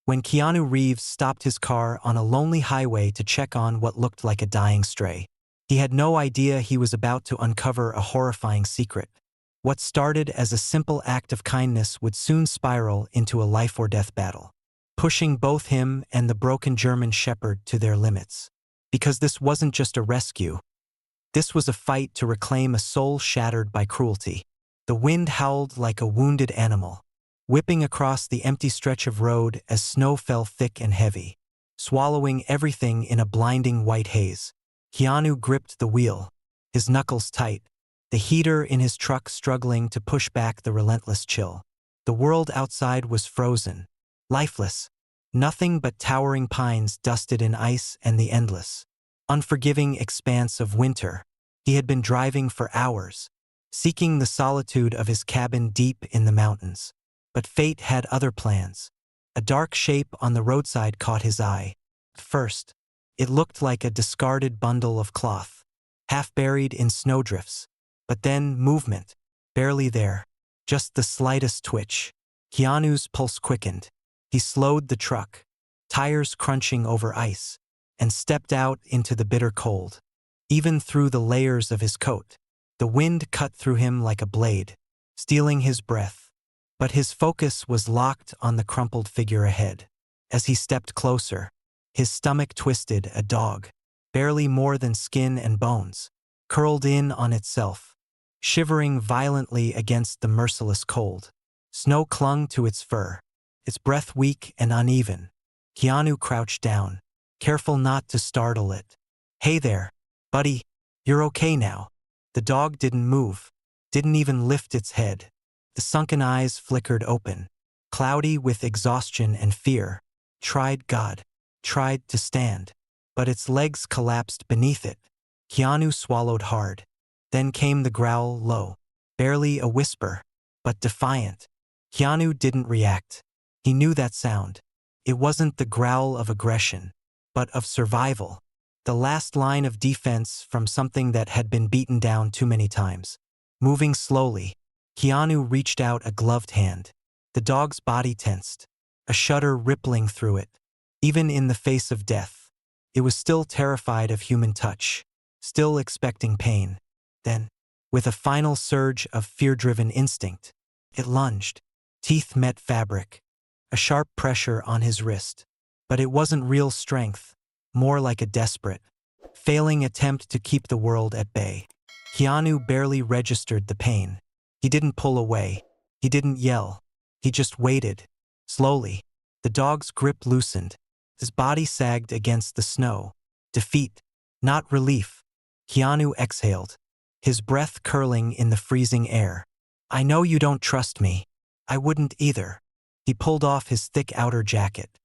when Keanu Reeves stopped his car on a lonely highway to check on what looked like a dying stray. He had no idea he was about to uncover a horrifying secret. What started as a simple act of kindness would soon spiral into a life-or-death battle, pushing both him and the broken German shepherd to their limits. Because this wasn't just a rescue. This was a fight to reclaim a soul shattered by cruelty. The wind howled like a wounded animal, whipping across the empty stretch of road as snow fell thick and heavy, swallowing everything in a blinding white haze. Keanu gripped the wheel, his knuckles tight, the heater in his truck struggling to push back the relentless chill. The world outside was frozen, lifeless, nothing but towering pines dusted in ice and the endless, unforgiving expanse of winter. He had been driving for hours, seeking the solitude of his cabin deep in the mountains. But fate had other plans. A dark shape on the roadside caught his eye. First, it looked like a discarded bundle of cloth, half buried in snowdrifts. But then movement, barely there, just the slightest twitch. Keanu's pulse quickened. He slowed the truck, tires crunching over ice, and stepped out into the bitter cold. Even through the layers of his coat, the wind cut through him like a blade, stealing his breath. But his focus was locked on the crumpled figure ahead. As he stepped closer, his stomach twisted. A dog, barely more than skin and bones, curled in on itself, shivering violently against the merciless cold. Snow clung to its fur, its breath weak and uneven. Keanu crouched down, careful not to startle it. "Hey there, buddy, you're okay now." The dog didn't move, didn't even lift its head. The sunken eyes flickered open, cloudy with exhaustion and fear. Tried to stand, but its legs collapsed beneath it. Keanu swallowed hard. Then came the growl, low, barely a whisper, but defiant. Keanu didn't react. He knew that sound. It wasn't the growl of aggression, but of survival. The last line of defense from something that had been beaten down too many times. Moving slowly, Keanu reached out a gloved hand. The dog's body tensed, a shudder rippling through it. Even in the face of death, it was still terrified of human touch, still expecting pain. Then, with a final surge of fear-driven instinct, it lunged. Teeth met fabric, a sharp pressure on his wrist. But it wasn't real strength, more like a desperate, failing attempt to keep the world at bay. Keanu barely registered the pain. He didn't pull away. He didn't yell. He just waited. Slowly, the dog's grip loosened. His body sagged against the snow. Defeat, not relief. Keanu exhaled, his breath curling in the freezing air. "I know you don't trust me. I wouldn't either." He pulled off his thick outer jacket,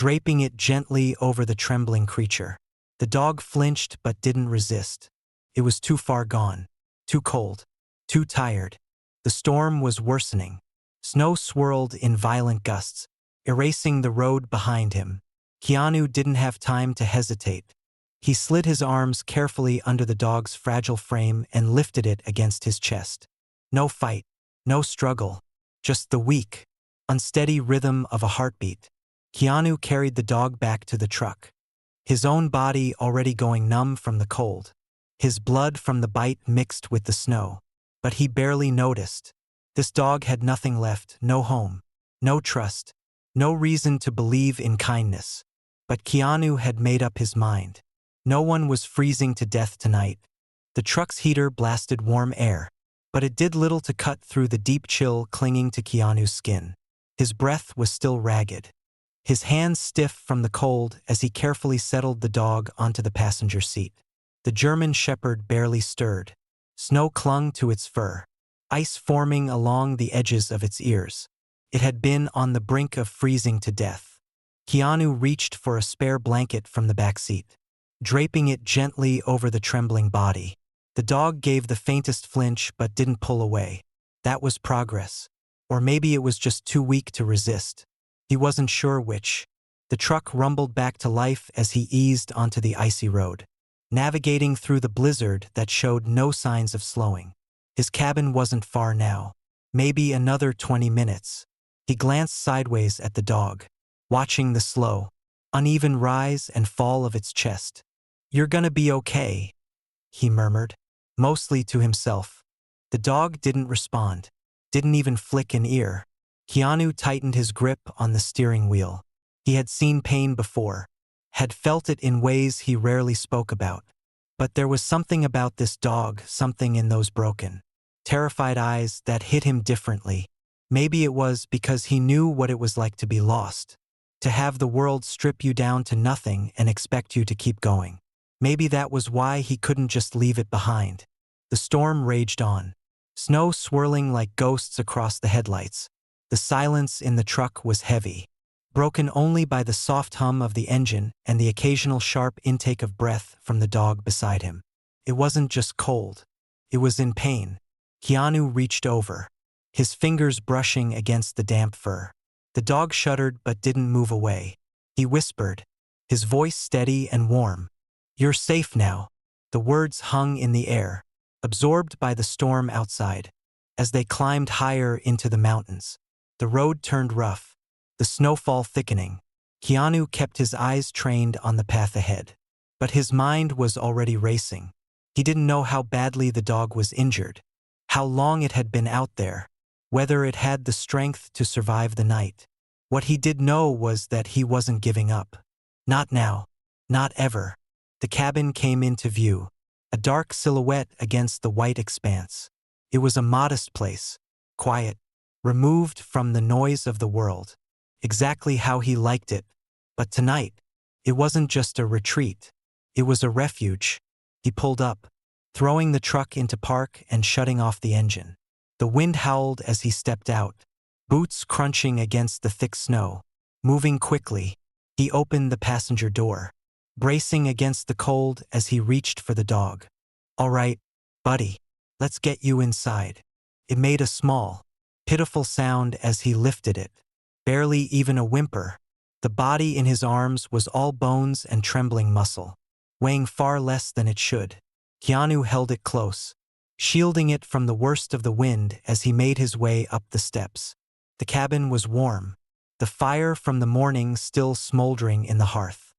draping it gently over the trembling creature. The dog flinched but didn't resist. It was too far gone, too cold, too tired. The storm was worsening. Snow swirled in violent gusts, erasing the road behind him. Keanu didn't have time to hesitate. He slid his arms carefully under the dog's fragile frame and lifted it against his chest. No fight, no struggle, just the weak, unsteady rhythm of a heartbeat. Keanu carried the dog back to the truck, his own body already going numb from the cold, his blood from the bite mixed with the snow. But he barely noticed. This dog had nothing left, no home, no trust, no reason to believe in kindness. But Keanu had made up his mind. No one was freezing to death tonight. The truck's heater blasted warm air, but it did little to cut through the deep chill clinging to Keanu's skin. His breath was still ragged, his hands stiff from the cold as he carefully settled the dog onto the passenger seat. The German shepherd barely stirred. Snow clung to its fur, ice forming along the edges of its ears. It had been on the brink of freezing to death. Keanu reached for a spare blanket from the back seat, draping it gently over the trembling body. The dog gave the faintest flinch but didn't pull away. That was progress. Or maybe it was just too weak to resist. He wasn't sure which. The truck rumbled back to life as he eased onto the icy road, navigating through the blizzard that showed no signs of slowing. His cabin wasn't far now. Maybe another 20 minutes. He glanced sideways at the dog. watching the slow, uneven rise and fall of its chest. "You're gonna be okay," he murmured, mostly to himself. The dog didn't respond, didn't even flick an ear. Keanu tightened his grip on the steering wheel. He had seen pain before, had felt it in ways he rarely spoke about. But there was something about this dog, something in those broken, terrified eyes that hit him differently. Maybe it was because he knew what it was like to be lost, to have the world strip you down to nothing and expect you to keep going. Maybe that was why he couldn't just leave it behind. The storm raged on, snow swirling like ghosts across the headlights. The silence in the truck was heavy, broken only by the soft hum of the engine and the occasional sharp intake of breath from the dog beside him. It wasn't just cold. It was in pain. Keanu reached over, his fingers brushing against the damp fur. The dog shuddered but didn't move away. He whispered, his voice steady and warm. "You're safe now." The words hung in the air, absorbed by the storm outside. As they climbed higher into the mountains, the road turned rough, the snowfall thickening. Keanu kept his eyes trained on the path ahead. But his mind was already racing. He didn't know how badly the dog was injured, how long it had been out there, whether it had the strength to survive the night. What he did know was that he wasn't giving up. Not now. Not ever. The cabin came into view, a dark silhouette against the white expanse. It was a modest place, quiet, removed from the noise of the world. Exactly how he liked it. But tonight, it wasn't just a retreat. It was a refuge. He pulled up, throwing the truck into park and shutting off the engine. The wind howled as he stepped out, boots crunching against the thick snow. Moving quickly, he opened the passenger door, bracing against the cold as he reached for the dog. "All right, buddy, let's get you inside." It made a small, pitiful sound as he lifted it, barely even a whimper. The body in his arms was all bones and trembling muscle, weighing far less than it should. Keanu held it close, shielding it from the worst of the wind as he made his way up the steps. The cabin was warm, the fire from the morning still smoldering in the hearth.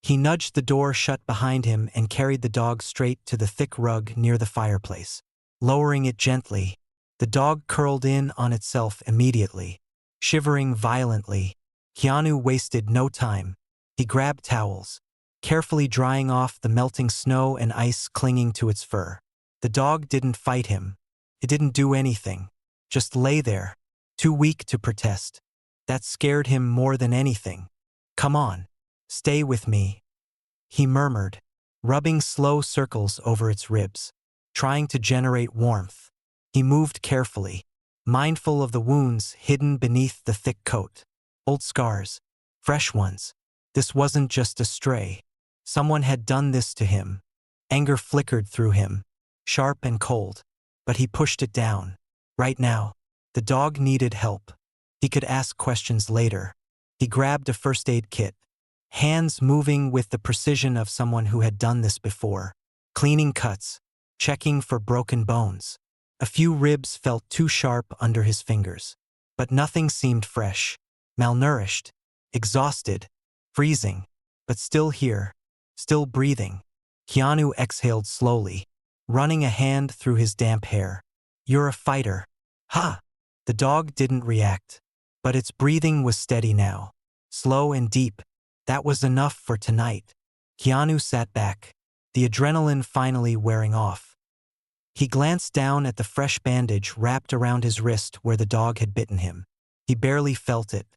He nudged the door shut behind him and carried the dog straight to the thick rug near the fireplace. Lowering it gently, the dog curled in on itself immediately, shivering violently. Keanu wasted no time. He grabbed towels, carefully drying off the melting snow and ice clinging to its fur. The dog didn't fight him. It didn't do anything. Just lay there, too weak to protest. That scared him more than anything. "Come on, stay with me," he murmured, rubbing slow circles over its ribs, trying to generate warmth. He moved carefully, mindful of the wounds hidden beneath the thick coat. Old scars, fresh ones. This wasn't just a stray. Someone had done this to him. Anger flickered through him, sharp and cold, but he pushed it down. Right now, the dog needed help. He could ask questions later. He grabbed a first aid kit, hands moving with the precision of someone who had done this before, cleaning cuts, checking for broken bones. A few ribs felt too sharp under his fingers, but nothing seemed fresh. Malnourished, exhausted, freezing, but still here, still breathing. Keanu exhaled slowly, running a hand through his damp hair. "You're a fighter." "Ha!" The dog didn't react, but its breathing was steady now, slow and deep. That was enough for tonight. Keanu sat back, the adrenaline finally wearing off. He glanced down at the fresh bandage wrapped around his wrist where the dog had bitten him. He barely felt it.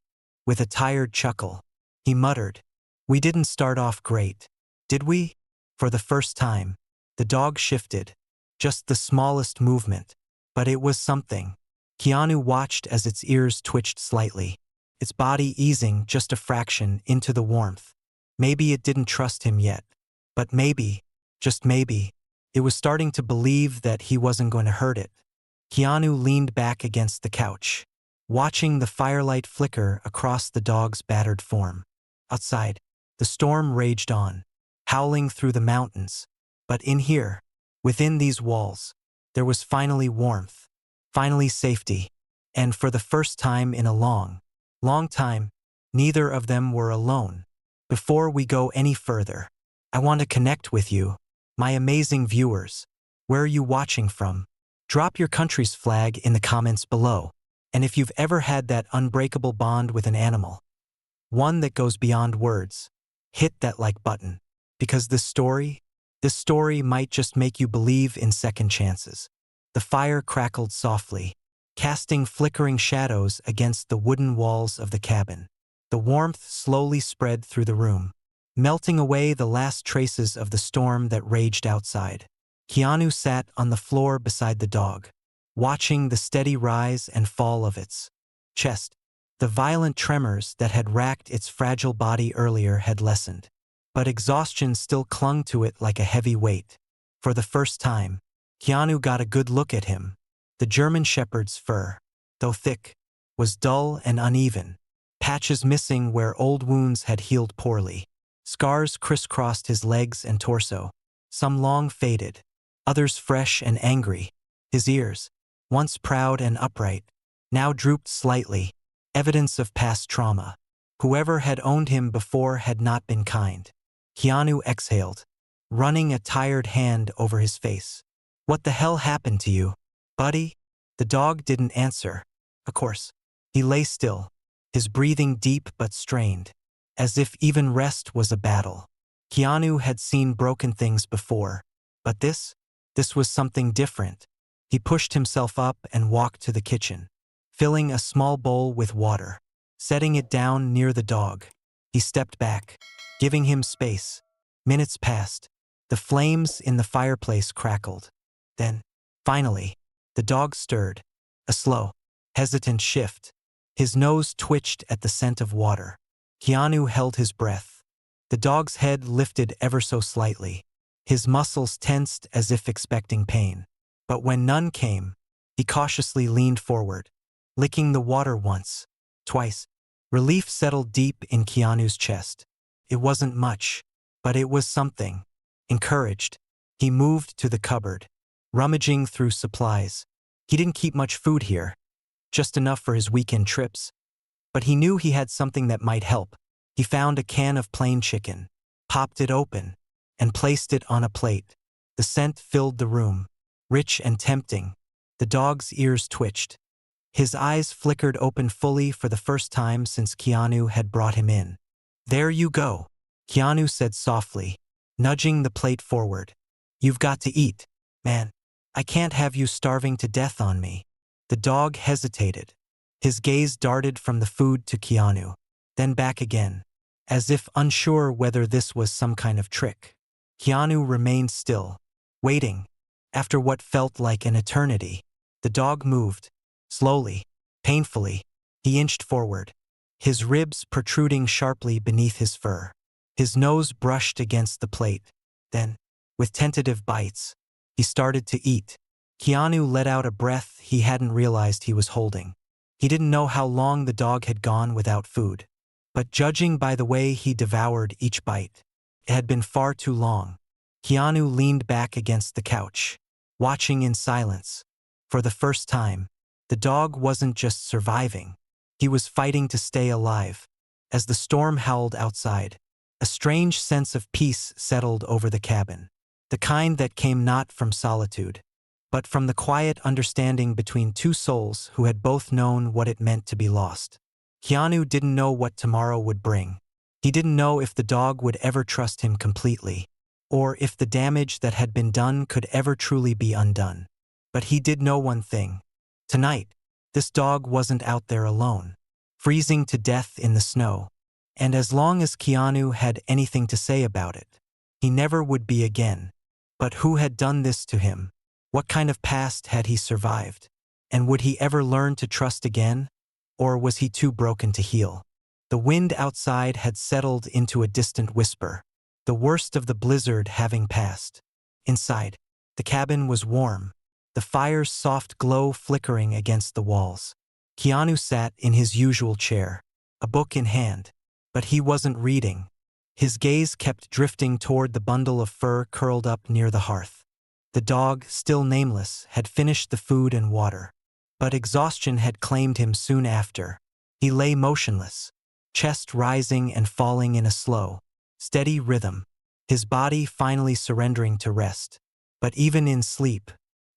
With a tired chuckle, he muttered, "We didn't start off great, did we?" For the first time, the dog shifted, just the smallest movement, but it was something. Keanu watched as its ears twitched slightly, its body easing just a fraction into the warmth. Maybe it didn't trust him yet, but maybe, just maybe, it was starting to believe that he wasn't going to hurt it. Keanu leaned back against the couch, watching the firelight flicker across the dog's battered form. Outside, the storm raged on, howling through the mountains. But in here, within these walls, there was finally warmth, finally safety, and for the first time in a long, long time, Neither of them were alone. Before we go any further, I want to connect with you, my amazing viewers. Where are you watching from? Drop your country's flag in the comments below. And if you've ever had that unbreakable bond with an animal, one that goes beyond words, hit that like button. Because this story might just make you believe in second chances. The fire crackled softly, casting flickering shadows against the wooden walls of the cabin. The warmth slowly spread through the room, melting away the last traces of the storm that raged outside. Keanu sat on the floor beside the dog, watching the steady rise and fall of its chest. The violent tremors that had racked its fragile body earlier had lessened, but exhaustion still clung to it like a heavy weight. For the first time, Keanu got a good look at him. The German shepherd's fur, though thick, was dull and uneven, patches missing where old wounds had healed poorly. Scars crisscrossed his legs and torso, some long faded, others fresh and angry. His ears, once proud and upright, now drooped slightly, evidence of past trauma. Whoever had owned him before had not been kind. Keanu exhaled, running a tired hand over his face. What the hell happened to you, buddy? The dog didn't answer. Of course. He lay still, his breathing deep but strained, as if even rest was a battle. Keanu had seen broken things before, but this was something different. He pushed himself up and walked to the kitchen, filling a small bowl with water. Setting it down near the dog, he stepped back, giving him space. Minutes passed. The flames in the fireplace crackled. Then, finally, the dog stirred, a slow, hesitant shift. His nose twitched at the scent of water. Keanu held his breath. The dog's head lifted ever so slightly, his muscles tensed as if expecting pain. But when none came, he cautiously leaned forward, licking the water once, twice. Relief settled deep in Keanu's chest. It wasn't much, but it was something. Encouraged, he moved to the cupboard, rummaging through supplies. He didn't keep much food here, just enough for his weekend trips. But he knew he had something that might help. He found a can of plain chicken, popped it open, and placed it on a plate. The scent filled the room, rich and tempting. The dog's ears twitched. His eyes flickered open fully for the first time since Keanu had brought him in. "There you go," Keanu said softly, nudging the plate forward. "You've got to eat, man. I can't have you starving to death on me." The dog hesitated. His gaze darted from the food to Keanu, then back again, as if unsure whether this was some kind of trick. Keanu remained still, waiting. After what felt like an eternity, the dog moved. Slowly, painfully, he inched forward, his ribs protruding sharply beneath his fur. His nose brushed against the plate. Then, with tentative bites, he started to eat. Keanu let out a breath he hadn't realized he was holding. He didn't know how long the dog had gone without food, but judging by the way he devoured each bite, it had been far too long. Keanu leaned back against the couch, watching in silence. For the first time, the dog wasn't just surviving. He was fighting to stay alive. As the storm howled outside, a strange sense of peace settled over the cabin, the kind that came not from solitude, but from the quiet understanding between two souls who had both known what it meant to be lost. Keanu didn't know what tomorrow would bring. He didn't know if the dog would ever trust him completely, or if the damage that had been done could ever truly be undone. But he did know one thing. Tonight, this dog wasn't out there alone, freezing to death in the snow. And as long as Keanu had anything to say about it, he never would be again. But who had done this to him? What kind of past had he survived? And would he ever learn to trust again? Or was he too broken to heal? The wind outside had settled into a distant whisper, the worst of the blizzard having passed. Inside, the cabin was warm, the fire's soft glow flickering against the walls. Keanu sat in his usual chair, a book in hand, but he wasn't reading. His gaze kept drifting toward the bundle of fur curled up near the hearth. The dog, still nameless, had finished the food and water, but exhaustion had claimed him soon after. He lay motionless, chest rising and falling in a slow, steady rhythm, his body finally surrendering to rest. But even in sleep,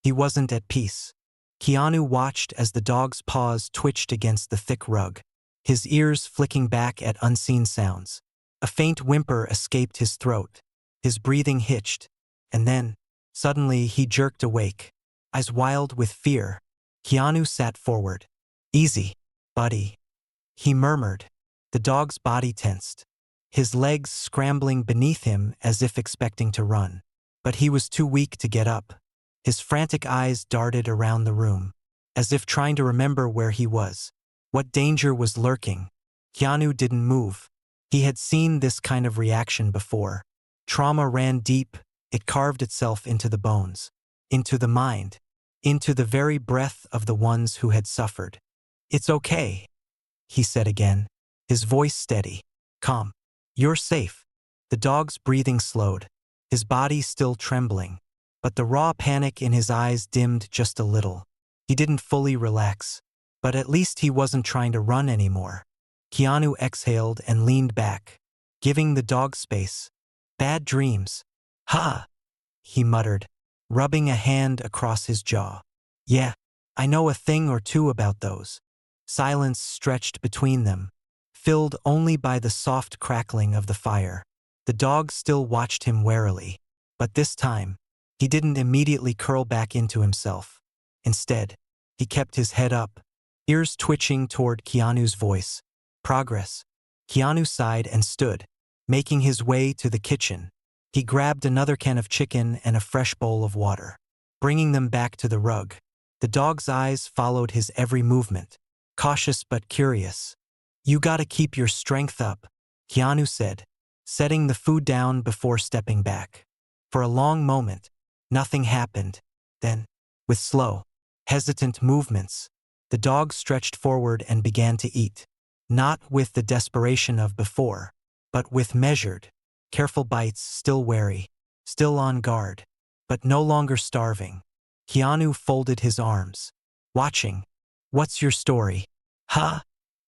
he wasn't at peace. Keanu watched as the dog's paws twitched against the thick rug, his ears flicking back at unseen sounds. A faint whimper escaped his throat. His breathing hitched, and then, suddenly he jerked awake, eyes wild with fear. Keanu sat forward. "Easy, buddy," he murmured. The dog's body tensed, his legs scrambling beneath him as if expecting to run. But he was too weak to get up. His frantic eyes darted around the room, as if trying to remember where he was, what danger was lurking. Keanu didn't move. He had seen this kind of reaction before. Trauma ran deep, it carved itself into the bones, into the mind, into the very breath of the ones who had suffered. "It's okay," he said again, his voice steady, calm. "You're safe." The dog's breathing slowed, his body still trembling, but the raw panic in his eyes dimmed just a little. He didn't fully relax, but at least he wasn't trying to run anymore. Keanu exhaled and leaned back, giving the dog space. "Bad dreams." "Ha!" he muttered, rubbing a hand across his jaw. "Yeah, I know a thing or two about those." Silence stretched between them, filled only by the soft crackling of the fire. The dog still watched him warily, but this time, he didn't immediately curl back into himself. Instead, he kept his head up, ears twitching toward Keanu's voice. "Progress." Keanu sighed and stood, making his way to the kitchen. He grabbed another can of chicken and a fresh bowl of water, bringing them back to the rug. The dog's eyes followed his every movement, cautious but curious. "You gotta keep your strength up," Keanu said, setting the food down before stepping back. For a long moment, nothing happened. Then, with slow, hesitant movements, the dog stretched forward and began to eat. Not with the desperation of before, but with measured, careful bites, still wary, still on guard, but no longer starving. Keanu folded his arms, watching. "What's your story?" "Huh?"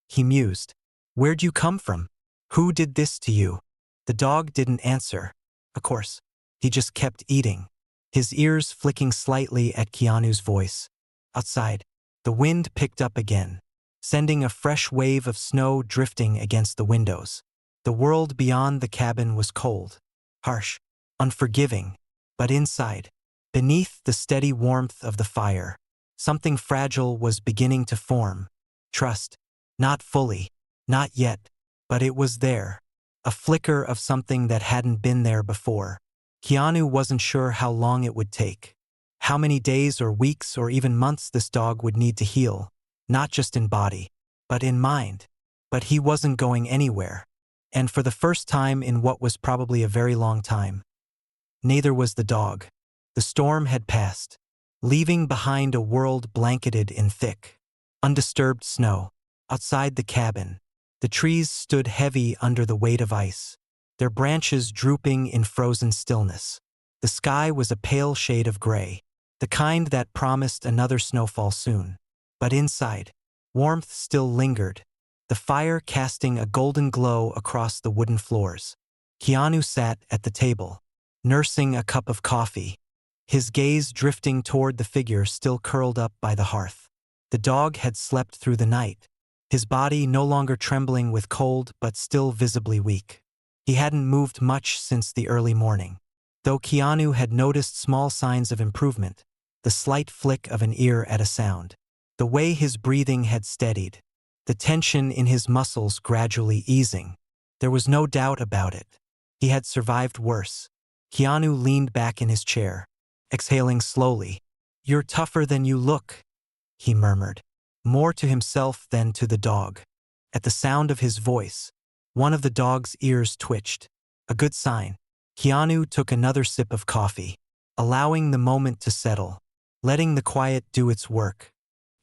he mused. "Where'd you come from? Who did this to you?" The dog didn't answer. Of course, he just kept eating, his ears flicking slightly at Keanu's voice. Outside, the wind picked up again, sending a fresh wave of snow drifting against the windows. The world beyond the cabin was cold, harsh, unforgiving, but inside, beneath the steady warmth of the fire, something fragile was beginning to form. Trust. Not fully, not yet, but it was there. A flicker of something that hadn't been there before. Keanu wasn't sure how long it would take, how many days or weeks or even months this dog would need to heal, not just in body, but in mind. But he wasn't going anywhere. And for the first time in what was probably a very long time, neither was the dog. The storm had passed, leaving behind a world blanketed in thick, undisturbed snow. Outside the cabin, the trees stood heavy under the weight of ice, their branches drooping in frozen stillness. The sky was a pale shade of gray, the kind that promised another snowfall soon. But inside, warmth still lingered, the fire casting a golden glow across the wooden floors. Keanu sat at the table, nursing a cup of coffee, his gaze drifting toward the figure still curled up by the hearth. The dog had slept through the night, his body no longer trembling with cold but still visibly weak. He hadn't moved much since the early morning, though Keanu had noticed small signs of improvement, the slight flick of an ear at a sound, the way his breathing had steadied, the tension in his muscles gradually easing. There was no doubt about it. He had survived worse. Keanu leaned back in his chair, exhaling slowly. "You're tougher than you look," he murmured, more to himself than to the dog. At the sound of his voice, one of the dog's ears twitched. A good sign. Keanu took another sip of coffee, allowing the moment to settle, letting the quiet do its work.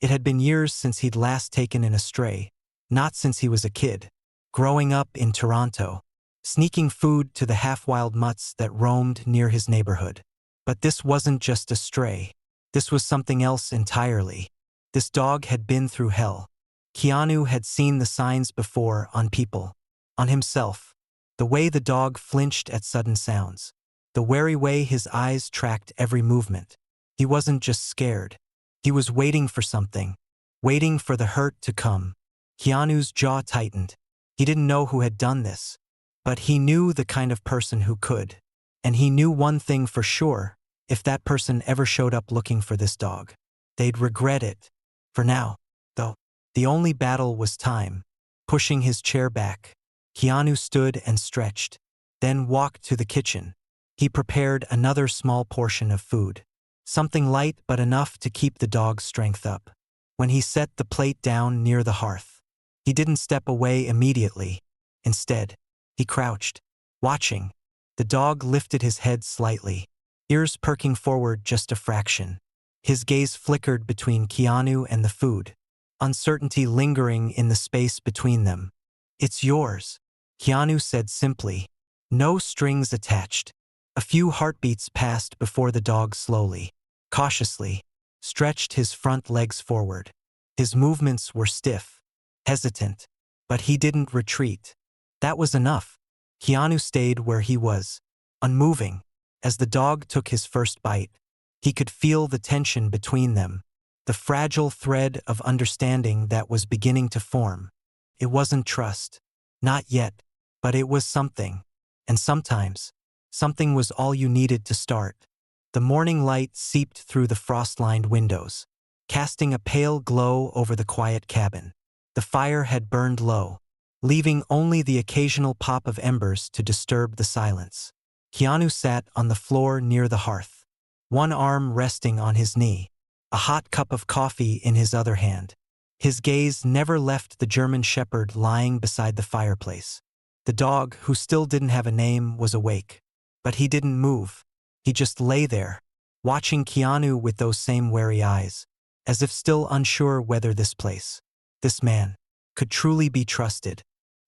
It had been years since he'd last taken in a stray, not since he was a kid, growing up in Toronto, sneaking food to the half-wild mutts that roamed near his neighborhood. But this wasn't just a stray. This was something else entirely. This dog had been through hell. Keanu had seen the signs before on people, on himself. The way the dog flinched at sudden sounds. The wary way his eyes tracked every movement. He wasn't just scared. He was waiting for something. Waiting for the hurt to come. Keanu's jaw tightened. He didn't know who had done this. But he knew the kind of person who could. And he knew one thing for sure. If that person ever showed up looking for this dog, they'd regret it. For now, though, the only battle was time. Pushing his chair back, Keanu stood and stretched, then walked to the kitchen. He prepared another small portion of food. Something light but enough to keep the dog's strength up. When he set the plate down near the hearth, he didn't step away immediately. Instead, he crouched, watching. The dog lifted his head slightly, ears perking forward just a fraction. His gaze flickered between Keanu and the food, uncertainty lingering in the space between them. "It's yours," Keanu said simply. No strings attached. A few heartbeats passed before the dog slowly, cautiously, stretched his front legs forward. His movements were stiff, hesitant, but he didn't retreat. That was enough. Keanu stayed where he was, unmoving. As the dog took his first bite, he could feel the tension between them, the fragile thread of understanding that was beginning to form. It wasn't trust. Not yet, but it was something. And sometimes, something was all you needed to start. The morning light seeped through the frost-lined windows, casting a pale glow over the quiet cabin. The fire had burned low, leaving only the occasional pop of embers to disturb the silence. Keanu sat on the floor near the hearth, one arm resting on his knee, a hot cup of coffee in his other hand. His gaze never left the German shepherd lying beside the fireplace. The dog, who still didn't have a name, was awake. But he didn't move. He just lay there, watching Keanu with those same wary eyes, as if still unsure whether this place, this man, could truly be trusted.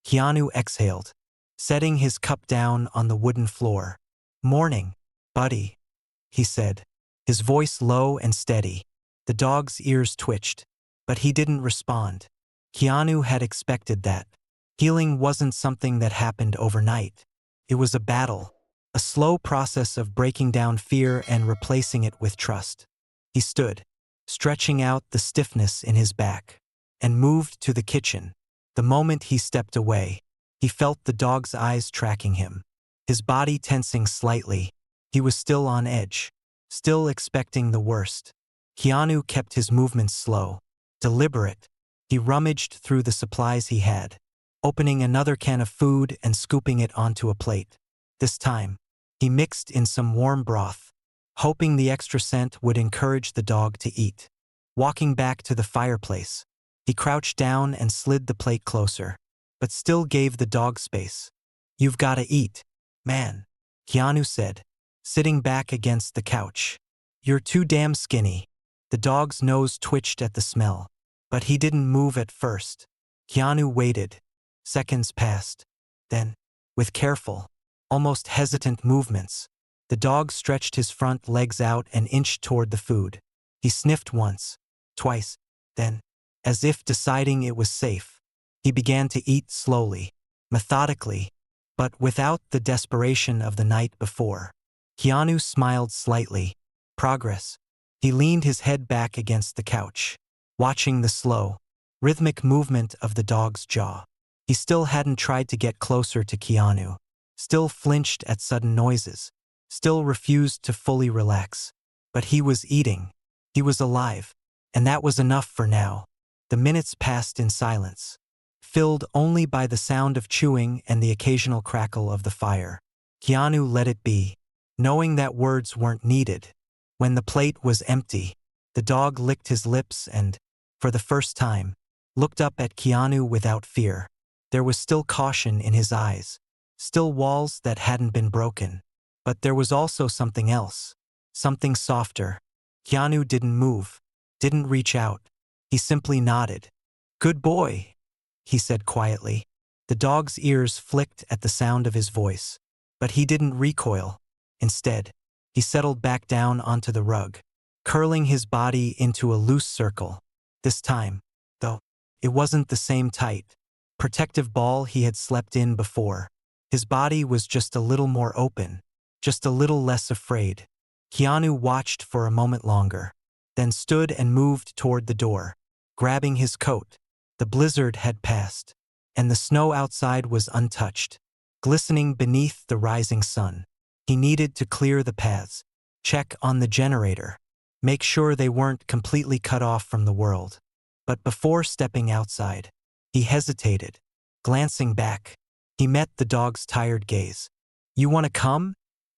Keanu exhaled, setting his cup down on the wooden floor. "Morning, buddy," he said, his voice low and steady. The dog's ears twitched, but he didn't respond. Keanu had expected that. Healing wasn't something that happened overnight. It was a battle, a slow process of breaking down fear and replacing it with trust. He stood, stretching out the stiffness in his back, and moved to the kitchen. The moment he stepped away, he felt the dog's eyes tracking him, his body tensing slightly. He was still on edge, still expecting the worst. Keanu kept his movements slow, deliberate. He rummaged through the supplies he had, opening another can of food and scooping it onto a plate. This time, he mixed in some warm broth, hoping the extra scent would encourage the dog to eat. Walking back to the fireplace, he crouched down and slid the plate closer, but still gave the dog space. "You've gotta eat, man," Keanu said, sitting back against the couch. "You're too damn skinny." The dog's nose twitched at the smell, but he didn't move at first. Keanu waited. Seconds passed. Then, with careful, almost hesitant movements, the dog stretched his front legs out and inched toward the food. He sniffed once, twice, then, as if deciding it was safe, he began to eat slowly, methodically, but without the desperation of the night before. Keanu smiled slightly. Progress. He leaned his head back against the couch, watching the slow, rhythmic movement of the dog's jaw. He still hadn't tried to get closer to Keanu, still flinched at sudden noises, still refused to fully relax. But he was eating. He was alive, and that was enough for now. The minutes passed in silence, filled only by the sound of chewing and the occasional crackle of the fire. Keanu let it be, knowing that words weren't needed. When the plate was empty, the dog licked his lips and, for the first time, looked up at Keanu without fear. There was still caution in his eyes, still walls that hadn't been broken. But there was also something else, something softer. Keanu didn't move, didn't reach out. He simply nodded. "Good boy," he said quietly. The dog's ears flicked at the sound of his voice, but he didn't recoil. Instead, he settled back down onto the rug, curling his body into a loose circle. This time, though, It wasn't the same tight, protective ball he had slept in before. His body was just a little more open, just a little less afraid. Keanu watched for a moment longer, then stood and moved toward the door, grabbing his coat. The blizzard had passed, and the snow outside was untouched, glistening beneath the rising sun. He needed to clear the paths, check on the generator, make sure they weren't completely cut off from the world. But before stepping outside, he hesitated, glancing back. He met the dog's tired gaze. "You want to come?"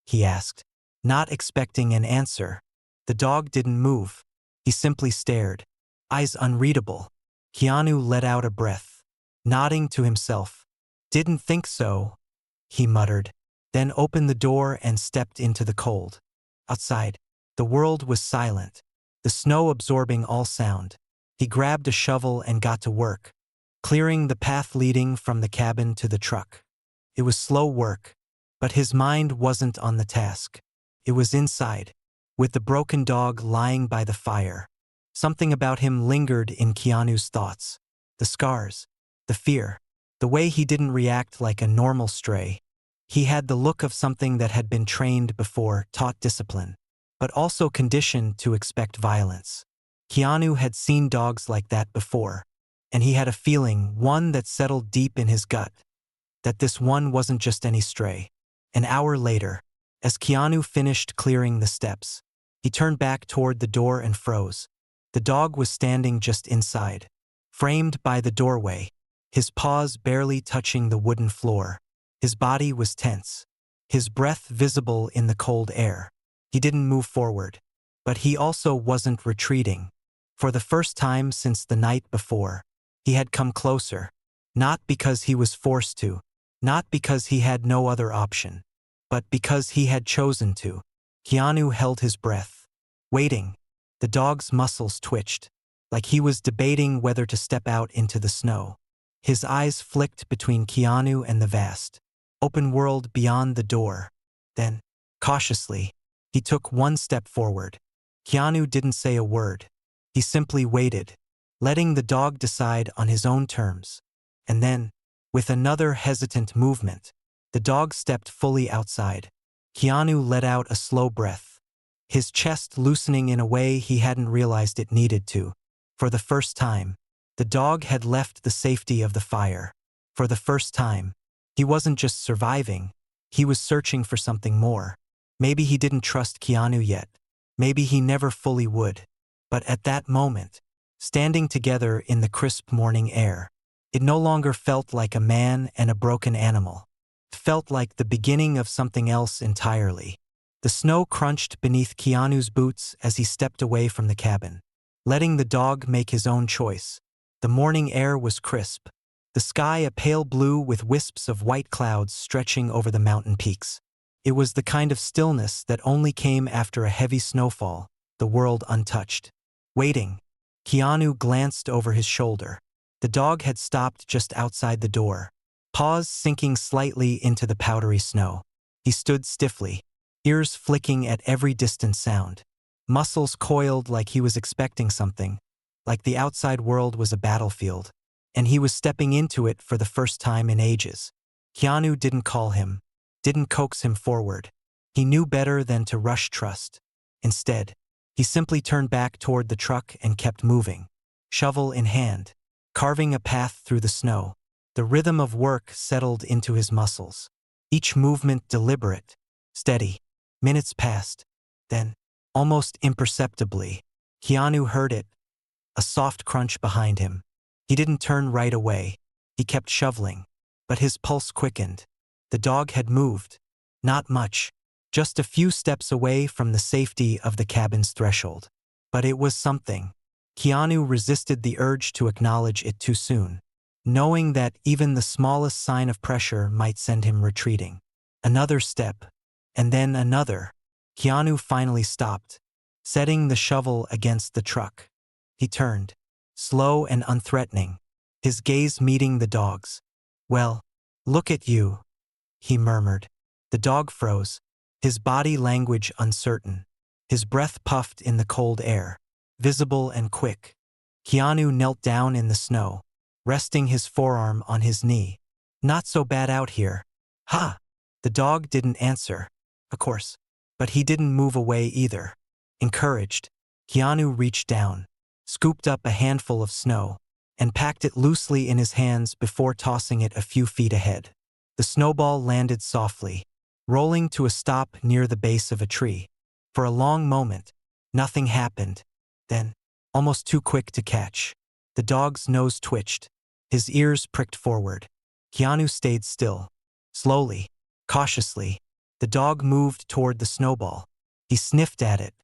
he asked, not expecting an answer. The dog didn't move. He simply stared, eyes unreadable. Keanu let out a breath, nodding to himself. "Didn't think so," he muttered, then opened the door and stepped into the cold. Outside, the world was silent, the snow absorbing all sound. He grabbed a shovel and got to work, clearing the path leading from the cabin to the truck. It was slow work, but his mind wasn't on the task. It was inside, with the broken dog lying by the fire. Something about him lingered in Keanu's thoughts. The scars, the fear, the way he didn't react like a normal stray. He had the look of something that had been trained before, taught discipline, but also conditioned to expect violence. Keanu had seen dogs like that before, and he had a feeling, one that settled deep in his gut, that this one wasn't just any stray. An hour later, as Keanu finished clearing the steps, he turned back toward the door and froze. The dog was standing just inside, framed by the doorway, his paws barely touching the wooden floor. His body was tense, his breath visible in the cold air. He didn't move forward, but he also wasn't retreating. For the first time since the night before, he had come closer, not because he was forced to, not because he had no other option, but because he had chosen to. Keanu held his breath, waiting. The dog's muscles twitched, like he was debating whether to step out into the snow. His eyes flicked between Keanu and the vast, open world beyond the door. Then, cautiously, he took one step forward. Keanu didn't say a word. He simply waited, letting the dog decide on his own terms. And then, with another hesitant movement, the dog stepped fully outside. Keanu let out a slow breath, his chest loosening in a way he hadn't realized it needed to. For the first time, the dog had left the safety of the fire. For the first time, he wasn't just surviving, he was searching for something more. Maybe he didn't trust Keanu yet. Maybe he never fully would. But at that moment, standing together in the crisp morning air, it no longer felt like a man and a broken animal. It felt like the beginning of something else entirely. The snow crunched beneath Keanu's boots as he stepped away from the cabin, letting the dog make his own choice. The morning air was crisp, the sky a pale blue with wisps of white clouds stretching over the mountain peaks. It was the kind of stillness that only came after a heavy snowfall, the world untouched. Waiting, Keanu glanced over his shoulder. The dog had stopped just outside the door, paws sinking slightly into the powdery snow. He stood stiffly, ears flicking at every distant sound, muscles coiled like he was expecting something, like the outside world was a battlefield, and he was stepping into it for the first time in ages. Keanu didn't call him, didn't coax him forward. He knew better than to rush trust. Instead, he simply turned back toward the truck and kept moving, shovel in hand, carving a path through the snow. The rhythm of work settled into his muscles, each movement deliberate, steady. Minutes passed. Then, almost imperceptibly, Keanu heard it, a soft crunch behind him. He didn't turn right away. He kept shoveling, but his pulse quickened. The dog had moved. Not much, just a few steps away from the safety of the cabin's threshold. But it was something. Keanu resisted the urge to acknowledge it too soon, knowing that even the smallest sign of pressure might send him retreating. Another step, and then another. Keanu finally stopped, setting the shovel against the truck. He turned, slow and unthreatening, his gaze meeting the dog's. "Well, look at you," he murmured. The dog froze, his body language uncertain, his breath puffed in the cold air, visible and quick. Keanu knelt down in the snow, resting his forearm on his knee. "Not so bad out here." "Ha!" The dog didn't answer, of course, but he didn't move away either. Encouraged, Keanu reached down, scooped up a handful of snow, and packed it loosely in his hands before tossing it a few feet ahead. The snowball landed softly, rolling to a stop near the base of a tree. For a long moment, nothing happened. Then, almost too quick to catch, the dog's nose twitched, his ears pricked forward. Keanu stayed still. Slowly, cautiously, the dog moved toward the snowball. He sniffed at it,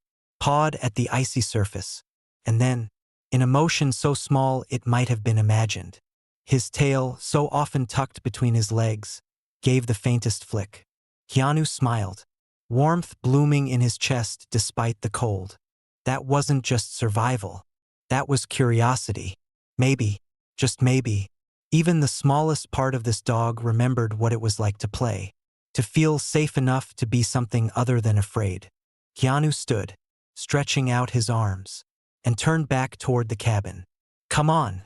pawed at the icy surface, and then, in a motion so small it might have been imagined, his tail, so often tucked between his legs, gave the faintest flick. Keanu smiled, warmth blooming in his chest despite the cold. That wasn't just survival. That was curiosity. Maybe, just maybe, even the smallest part of this dog remembered what it was like to play, to feel safe enough to be something other than afraid. Keanu stood, stretching out his arms, and turned back toward the cabin. "Come on,"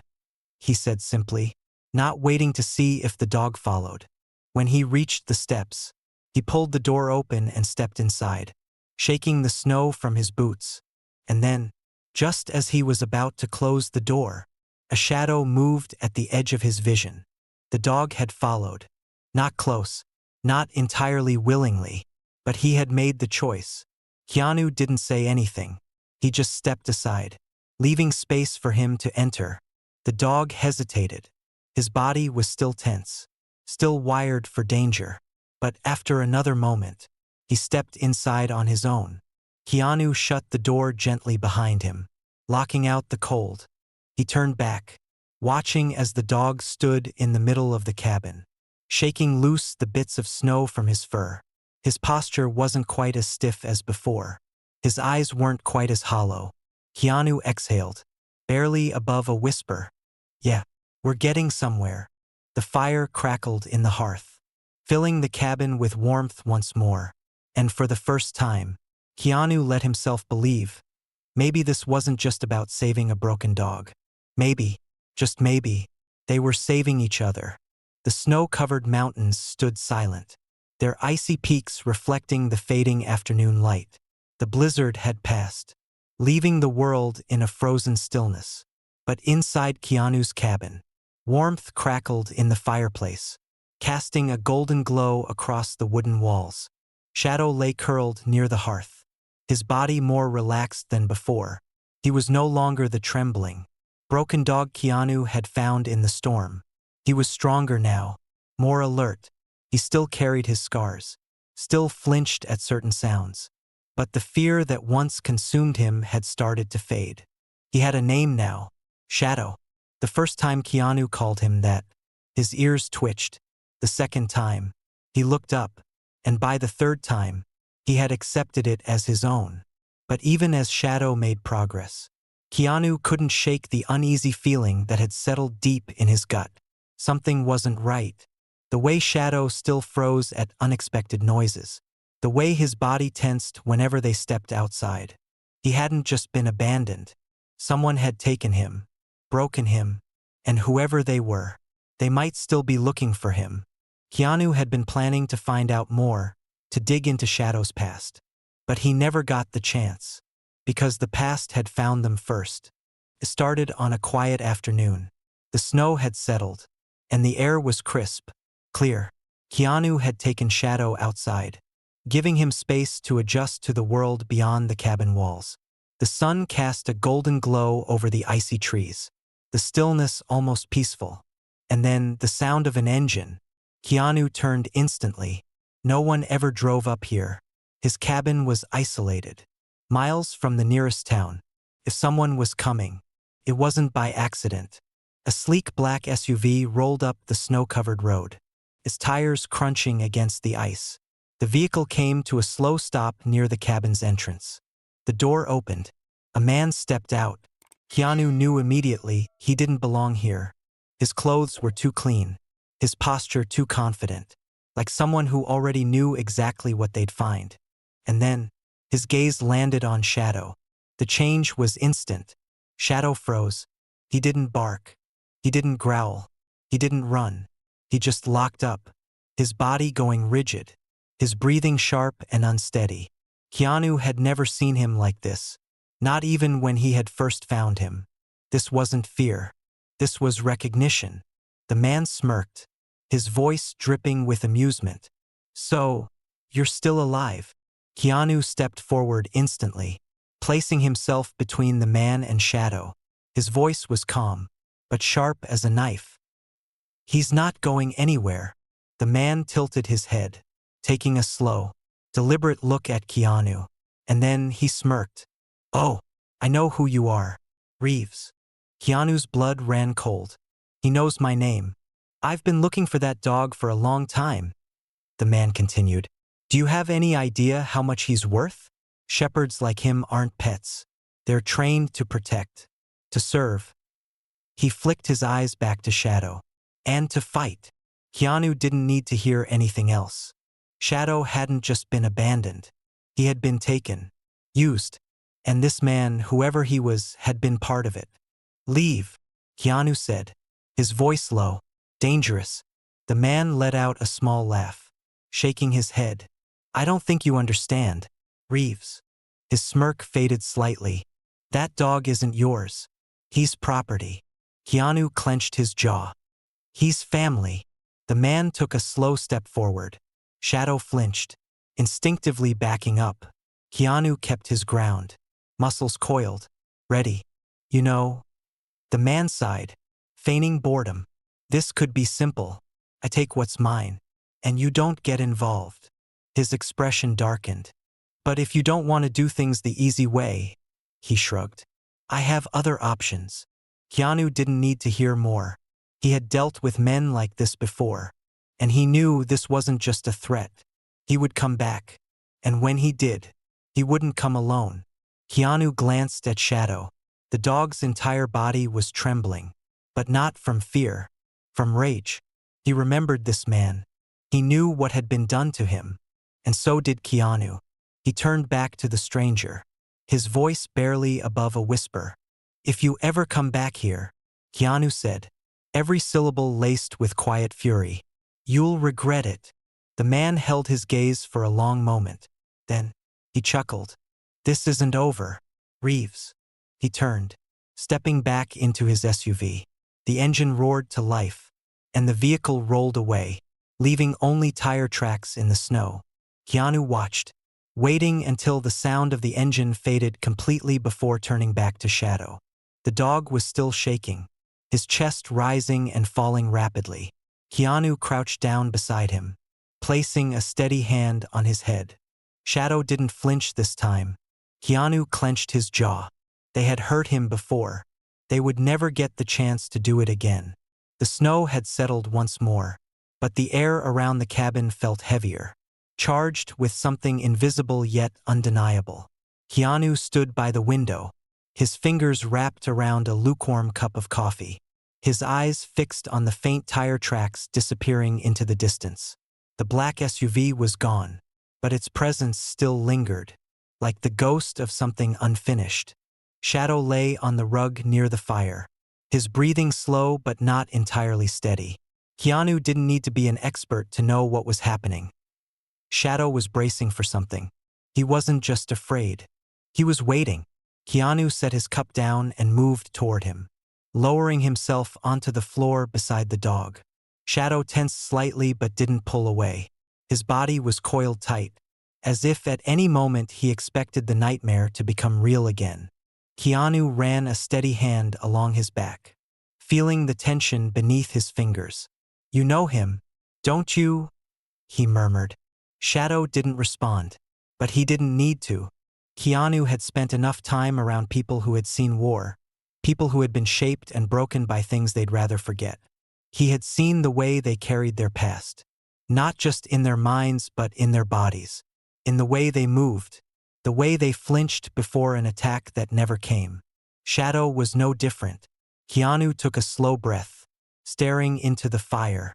he said simply, not waiting to see if the dog followed. When he reached the steps, he pulled the door open and stepped inside, shaking the snow from his boots. And then, just as he was about to close the door, a shadow moved at the edge of his vision. The dog had followed. Not close, not entirely willingly, but he had made the choice. Keanu didn't say anything. He just stepped aside, leaving space for him to enter. The dog hesitated. His body was still tense, still wired for danger. But after another moment, he stepped inside on his own. Keanu shut the door gently behind him, locking out the cold. He turned back, watching as the dog stood in the middle of the cabin, shaking loose the bits of snow from his fur. His posture wasn't quite as stiff as before. His eyes weren't quite as hollow. Keanu exhaled, barely above a whisper. "Yeah, we're getting somewhere." The fire crackled in the hearth, filling the cabin with warmth once more. And for the first time, Keanu let himself believe. Maybe this wasn't just about saving a broken dog. Maybe, just maybe, they were saving each other. The snow-covered mountains stood silent, their icy peaks reflecting the fading afternoon light. The blizzard had passed, leaving the world in a frozen stillness. But inside Keanu's cabin, warmth crackled in the fireplace, casting a golden glow across the wooden walls. Shadow lay curled near the hearth, his body more relaxed than before. He was no longer the trembling, broken dog Keanu had found in the storm. He was stronger now, more alert. He still carried his scars, still flinched at certain sounds. But the fear that once consumed him had started to fade. He had a name now, Shadow. The first time Keanu called him that, his ears twitched. The second time, he looked up, and by the third time, he had accepted it as his own. But even as Shadow made progress, Keanu couldn't shake the uneasy feeling that had settled deep in his gut. Something wasn't right. The way Shadow still froze at unexpected noises, the way his body tensed whenever they stepped outside. He hadn't just been abandoned. Someone had taken him, broken him, and whoever they were, they might still be looking for him. Keanu had been planning to find out more, to dig into Shadow's past. But he never got the chance, because the past had found them first. It started on a quiet afternoon. The snow had settled, and the air was crisp, clear. Keanu had taken Shadow outside, giving him space to adjust to the world beyond the cabin walls. The sun cast a golden glow over the icy trees, the stillness almost peaceful. And then the sound of an engine. Keanu turned instantly. No one ever drove up here. His cabin was isolated, miles from the nearest town. If someone was coming, it wasn't by accident. A sleek black SUV rolled up the snow-covered road, its tires crunching against the ice. The vehicle came to a slow stop near the cabin's entrance. The door opened. A man stepped out. Keanu knew immediately he didn't belong here. His clothes were too clean, his posture too confident, like someone who already knew exactly what they'd find. And then, his gaze landed on Shadow. The change was instant. Shadow froze. He didn't bark. He didn't growl. He didn't run. He just locked up, his body going rigid, his breathing sharp and unsteady. Keanu had never seen him like this, not even when he had first found him. This wasn't fear. This was recognition. The man smirked, his voice dripping with amusement. "So, you're still alive?" Keanu stepped forward instantly, placing himself between the man and Shadow. His voice was calm, but sharp as a knife. "He's not going anywhere." The man tilted his head, taking a slow, deliberate look at Keanu, and then he smirked. "Oh, I know who you are. Reeves." Keanu's blood ran cold. "He knows my name. I've been looking for that dog for a long time," the man continued. "Do you have any idea how much he's worth? Shepherds like him aren't pets. They're trained to protect, to serve." He flicked his eyes back to Shadow. "And to fight." Keanu didn't need to hear anything else. Shadow hadn't just been abandoned. He had been taken, used, and this man, whoever he was, had been part of it. "Leave," Keanu said, his voice low, dangerous. The man let out a small laugh, shaking his head. "I don't think you understand, Reeves." His smirk faded slightly. "That dog isn't yours. He's property." Keanu clenched his jaw. "He's family." The man took a slow step forward. Shadow flinched, instinctively backing up. Keanu kept his ground, muscles coiled, ready. "You know," the man sighed, feigning boredom. "This could be simple. I take what's mine, and you don't get involved." His expression darkened. "But if you don't want to do things the easy way," he shrugged, "I have other options." Keanu didn't need to hear more. He had dealt with men like this before, and he knew this wasn't just a threat. He would come back, and when he did, he wouldn't come alone. Keanu glanced at Shadow. The dog's entire body was trembling, but not from fear, from rage. He remembered this man. He knew what had been done to him, and so did Keanu. He turned back to the stranger, his voice barely above a whisper. "If you ever come back here," Keanu said, every syllable laced with quiet fury, "you'll regret it." The man held his gaze for a long moment. Then, he chuckled. "This isn't over, Reeves." He turned, stepping back into his SUV. The engine roared to life, and the vehicle rolled away, leaving only tire tracks in the snow. Keanu watched, waiting until the sound of the engine faded completely before turning back to Shadow. The dog was still shaking, his chest rising and falling rapidly. Keanu crouched down beside him, placing a steady hand on his head. Shadow didn't flinch this time. Keanu clenched his jaw. They had hurt him before. They would never get the chance to do it again. The snow had settled once more, but the air around the cabin felt heavier, charged with something invisible yet undeniable. Keanu stood by the window, his fingers wrapped around a lukewarm cup of coffee, his eyes fixed on the faint tire tracks disappearing into the distance. The black SUV was gone, but its presence still lingered, like the ghost of something unfinished. Shadow lay on the rug near the fire, his breathing slow but not entirely steady. Keanu didn't need to be an expert to know what was happening. Shadow was bracing for something. He wasn't just afraid. He was waiting. Keanu set his cup down and moved toward him, lowering himself onto the floor beside the dog. Shadow tensed slightly but didn't pull away. His body was coiled tight, as if at any moment he expected the nightmare to become real again. Keanu ran a steady hand along his back, feeling the tension beneath his fingers. "You know him, don't you?" he murmured. Shadow didn't respond, but he didn't need to. Keanu had spent enough time around people who had seen war, people who had been shaped and broken by things they'd rather forget. He had seen the way they carried their past, not just in their minds but in their bodies, in the way they moved, the way they flinched before an attack that never came. Shadow was no different. Keanu took a slow breath, staring into the fire.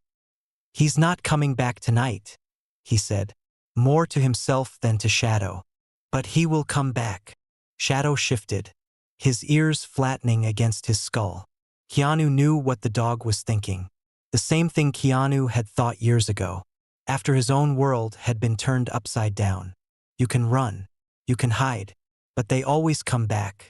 "He's not coming back tonight," he said, more to himself than to Shadow. "But he will come back." Shadow shifted, his ears flattening against his skull. Keanu knew what the dog was thinking. The same thing Keanu had thought years ago, after his own world had been turned upside down. You can run, you can hide, but they always come back.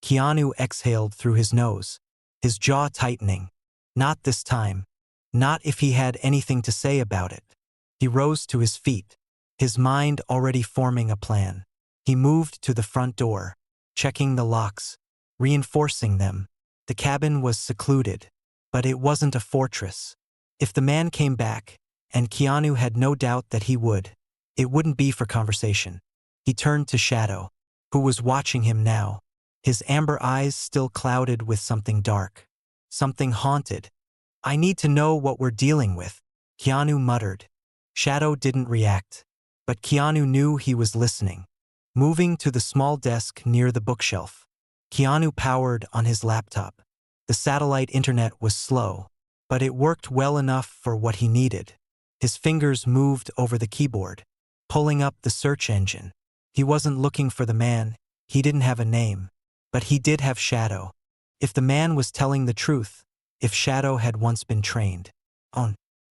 Keanu exhaled through his nose, his jaw tightening. Not this time. Not if he had anything to say about it. He rose to his feet, his mind already forming a plan. He moved to the front door, checking the locks, reinforcing them. The cabin was secluded, but it wasn't a fortress. If the man came back, and Keanu had no doubt that he would, it wouldn't be for conversation. He turned to Shadow, who was watching him now, his amber eyes still clouded with something dark, something haunted. I need to know what we're dealing with, Keanu muttered. Shadow didn't react, but Keanu knew he was listening. Moving to the small desk near the bookshelf, Keanu powered on his laptop. The satellite internet was slow, but it worked well enough for what he needed. His fingers moved over the keyboard, pulling up the search engine. He wasn't looking for the man, he didn't have a name, but he did have Shadow. If the man was telling the truth, if Shadow had once been trained,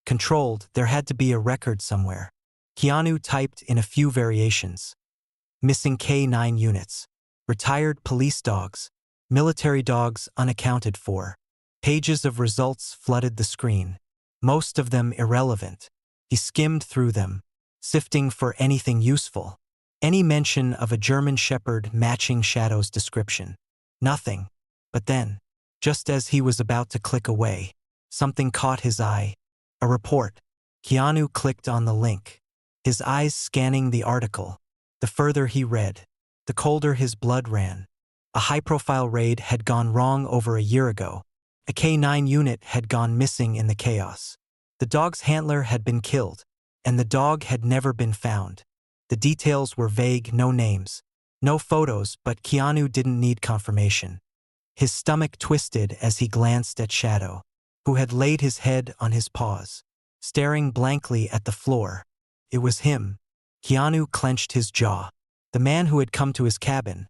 controlled, there had to be a record somewhere. Keanu typed in a few variations. Missing K9 units, retired police dogs, military dogs unaccounted for. Pages of results flooded the screen, most of them irrelevant. He skimmed through them, sifting for anything useful. Any mention of a German shepherd matching Shadow's description. Nothing. But then, just as he was about to click away, something caught his eye. A report. Keanu clicked on the link, his eyes scanning the article. The further he read, the colder his blood ran. A high-profile raid had gone wrong over a year ago. A K9 unit had gone missing in the chaos. The dog's handler had been killed, and the dog had never been found. The details were vague, no names, no photos, but Keanu didn't need confirmation. His stomach twisted as he glanced at Shadow, who had laid his head on his paws, staring blankly at the floor. It was him. Keanu clenched his jaw. The man who had come to his cabin.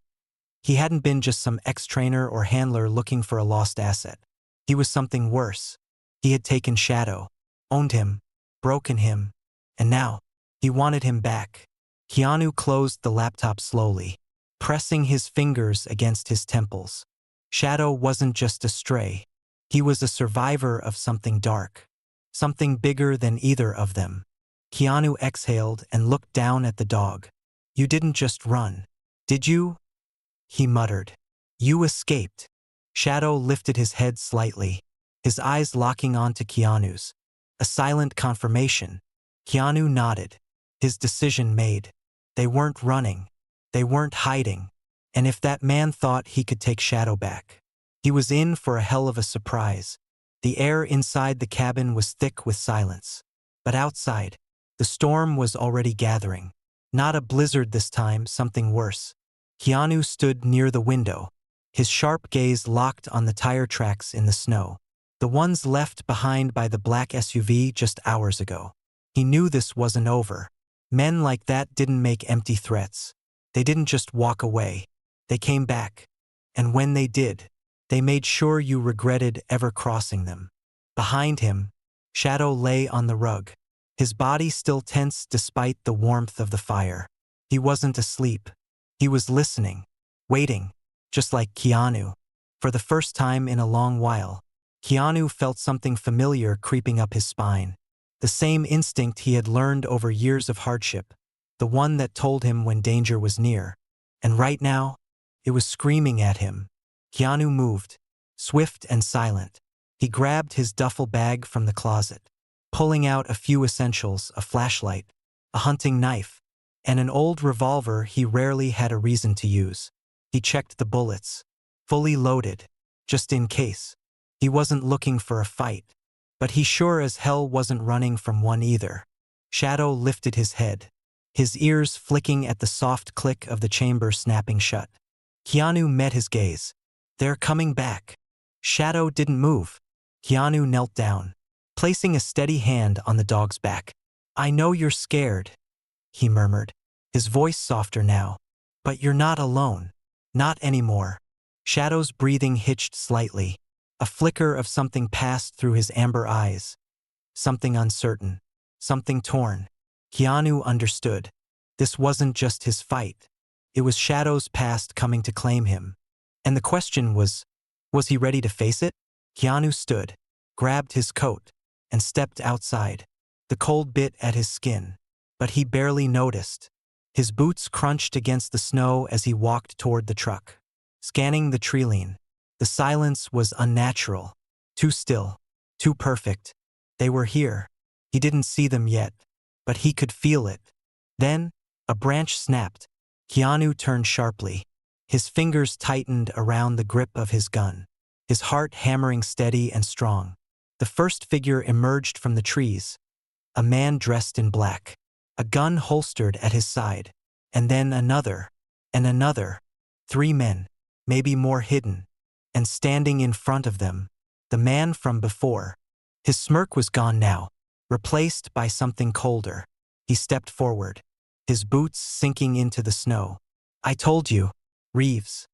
He hadn't been just some ex-trainer or handler looking for a lost asset. He was something worse. He had taken Shadow, owned him, broken him, and now, he wanted him back. Keanu closed the laptop slowly, pressing his fingers against his temples. Shadow wasn't just a stray. He was a survivor of something dark, something bigger than either of them. Keanu exhaled and looked down at the dog. You didn't just run, did you? He muttered. You escaped. Shadow lifted his head slightly, his eyes locking onto Keanu's. A silent confirmation. Keanu nodded, his decision made. They weren't running. They weren't hiding. And if that man thought he could take Shadow back, he was in for a hell of a surprise. The air inside the cabin was thick with silence. But outside, the storm was already gathering. Not a blizzard this time, something worse. Keanu stood near the window, his sharp gaze locked on the tire tracks in the snow, the ones left behind by the black SUV just hours ago. He knew this wasn't over. Men like that didn't make empty threats. They didn't just walk away. They came back. And when they did, they made sure you regretted ever crossing them. Behind him, Shadow lay on the rug, his body still tense despite the warmth of the fire. He wasn't asleep. He was listening, waiting, just like Keanu. For the first time in a long while, Keanu felt something familiar creeping up his spine. The same instinct he had learned over years of hardship, the one that told him when danger was near. And right now, it was screaming at him. Keanu moved, swift and silent. He grabbed his duffel bag from the closet, pulling out a few essentials, a flashlight, a hunting knife, and an old revolver he rarely had a reason to use. He checked the bullets, fully loaded, just in case. He wasn't looking for a fight, but he sure as hell wasn't running from one either. Shadow lifted his head, his ears flicking at the soft click of the chamber snapping shut. Keanu met his gaze. They're coming back. Shadow didn't move. Keanu knelt down, placing a steady hand on the dog's back. I know you're scared, he murmured, his voice softer now. But you're not alone. Not anymore. Shadow's breathing hitched slightly. A flicker of something passed through his amber eyes. Something uncertain. Something torn. Keanu understood. This wasn't just his fight. It was Shadow's past coming to claim him. And the question was he ready to face it? Keanu stood, grabbed his coat, and stepped outside. The cold bit at his skin, but he barely noticed. His boots crunched against the snow as he walked toward the truck. Scanning the treeline, the silence was unnatural, too still, too perfect. They were here. He didn't see them yet, but he could feel it. Then, a branch snapped. Keanu turned sharply. His fingers tightened around the grip of his gun, his heart hammering steady and strong. The first figure emerged from the trees, a man dressed in black, a gun holstered at his side, and then another, and another. 3 men, maybe more hidden, and standing in front of them, the man from before. His smirk was gone now, replaced by something colder. He stepped forward, his boots sinking into the snow. "I told you, Reeves,"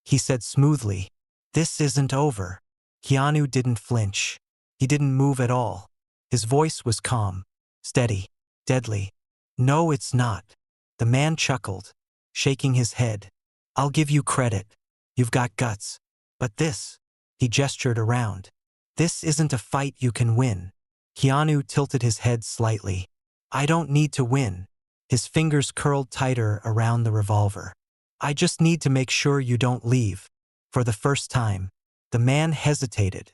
he said smoothly. "This isn't over." Keanu didn't flinch. He didn't move at all. His voice was calm, steady, deadly. "No, it's not." The man chuckled, shaking his head. "I'll give you credit. You've got guts. But this," he gestured around, "this isn't a fight you can win." Keanu tilted his head slightly. "I don't need to win." His fingers curled tighter around the revolver. "I just need to make sure you don't leave." For the first time, the man hesitated.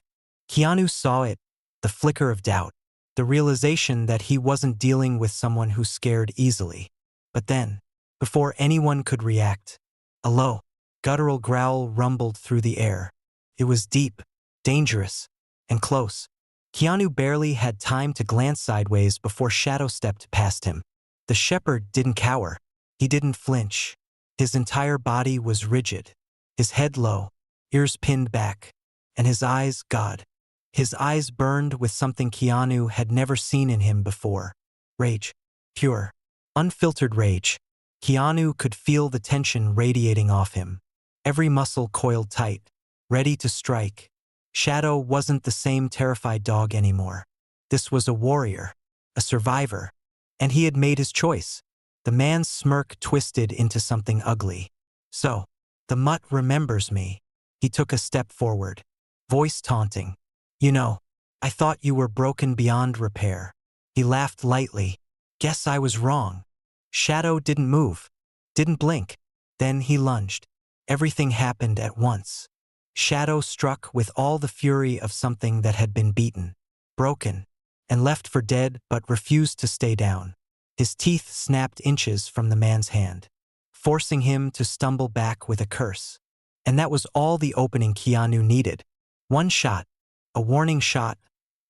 Keanu saw it, the flicker of doubt, the realization that he wasn't dealing with someone who scared easily. But then, before anyone could react, a low, guttural growl rumbled through the air. It was deep, dangerous, and close. Keanu barely had time to glance sideways before Shadow stepped past him. The shepherd didn't cower. He didn't flinch. His entire body was rigid, his head low, ears pinned back, and his eyes, God. His eyes burned with something Keanu had never seen in him before. Rage. Pure, unfiltered rage. Keanu could feel the tension radiating off him. Every muscle coiled tight, ready to strike. Shadow wasn't the same terrified dog anymore. This was a warrior, a survivor, and he had made his choice. The man's smirk twisted into something ugly. "So, the mutt remembers me." He took a step forward, voice taunting. "You know, I thought you were broken beyond repair." He laughed lightly. "Guess I was wrong." Shadow didn't move, didn't blink. Then he lunged. Everything happened at once. Shadow struck with all the fury of something that had been beaten, broken, and left for dead but refused to stay down. His teeth snapped inches from the man's hand, forcing him to stumble back with a curse. And that was all the opening Keanu needed. One shot, a warning shot,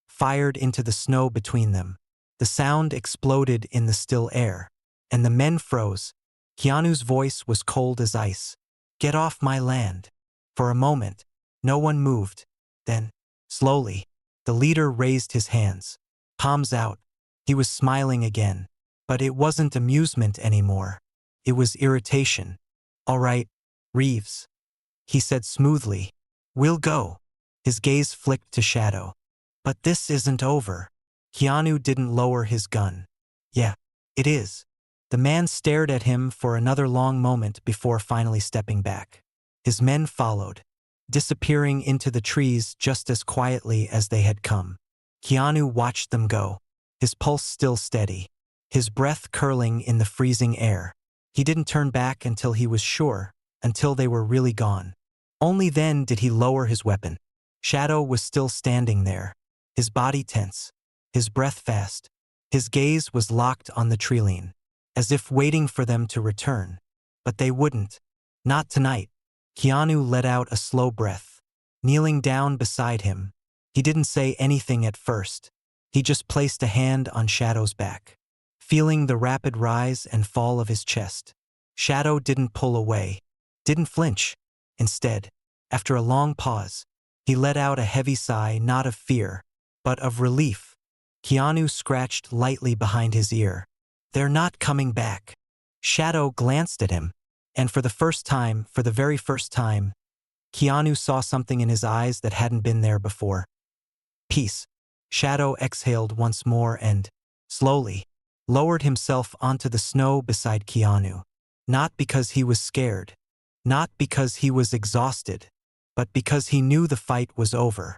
fired into the snow between them. The sound exploded in the still air, and the men froze. Keanu's voice was cold as ice. "Get off my land." For a moment, no one moved. Then, slowly, the leader raised his hands, palms out. He was smiling again. But it wasn't amusement anymore. It was irritation. "All right, Reeves," he said smoothly. "We'll go." His gaze flicked to Shadow. "But this isn't over." Keanu didn't lower his gun. "Yeah, it is." The man stared at him for another long moment before finally stepping back. His men followed, disappearing into the trees just as quietly as they had come. Keanu watched them go, his pulse still steady, his breath curling in the freezing air. He didn't turn back until he was sure, until they were really gone. Only then did he lower his weapon. Shadow was still standing there, his body tense, his breath fast. His gaze was locked on the treeline, as if waiting for them to return. But they wouldn't. Not tonight. Keanu let out a slow breath, kneeling down beside him. He didn't say anything at first. He just placed a hand on Shadow's back, feeling the rapid rise and fall of his chest. Shadow didn't pull away, didn't flinch. Instead, after a long pause, he let out a heavy sigh, not of fear, but of relief. Keanu scratched lightly behind his ear. "They're not coming back." Shadow glanced at him, and for the very first time, Keanu saw something in his eyes that hadn't been there before. Peace. Shadow exhaled once more and, slowly, lowered himself onto the snow beside Keanu. Not because he was scared. Not because he was exhausted. But because he knew the fight was over.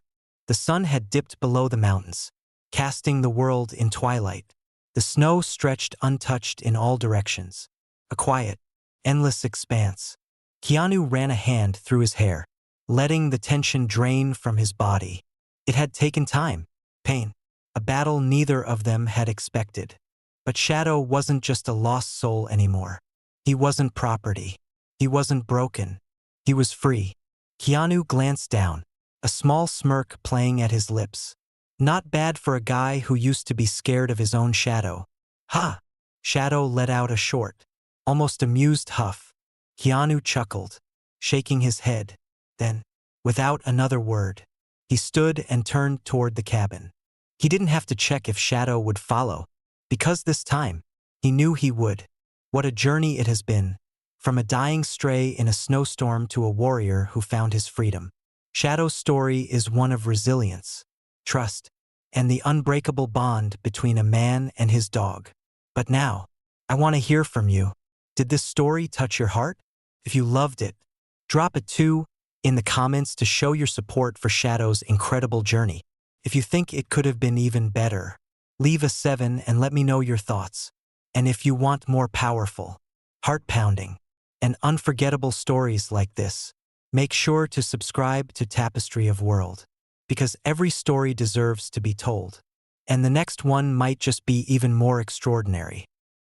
The sun had dipped below the mountains, casting the world in twilight. The snow stretched untouched in all directions. A quiet, endless expanse. Keanu ran a hand through his hair, letting the tension drain from his body. It had taken time, pain, a battle neither of them had expected. But Shadow wasn't just a lost soul anymore. He wasn't property. He wasn't broken. He was free. Keanu glanced down, a small smirk playing at his lips. Not bad for a guy who used to be scared of his own shadow. Ha! Shadow let out a short, almost amused huff. Keanu chuckled, shaking his head. Then, without another word, he stood and turned toward the cabin. He didn't have to check if Shadow would follow, because this time, he knew he would. What a journey it has been, from a dying stray in a snowstorm to a warrior who found his freedom. Shadow's story is one of resilience, trust, and the unbreakable bond between a man and his dog. But now, I want to hear from you. Did this story touch your heart? If you loved it, drop a 2 in the comments to show your support for Shadow's incredible journey. If you think it could have been even better, leave a 7 and let me know your thoughts. And if you want more powerful, heart-pounding, and unforgettable stories like this, make sure to subscribe to Tapestry of World, because every story deserves to be told. And the next one might just be even more extraordinary.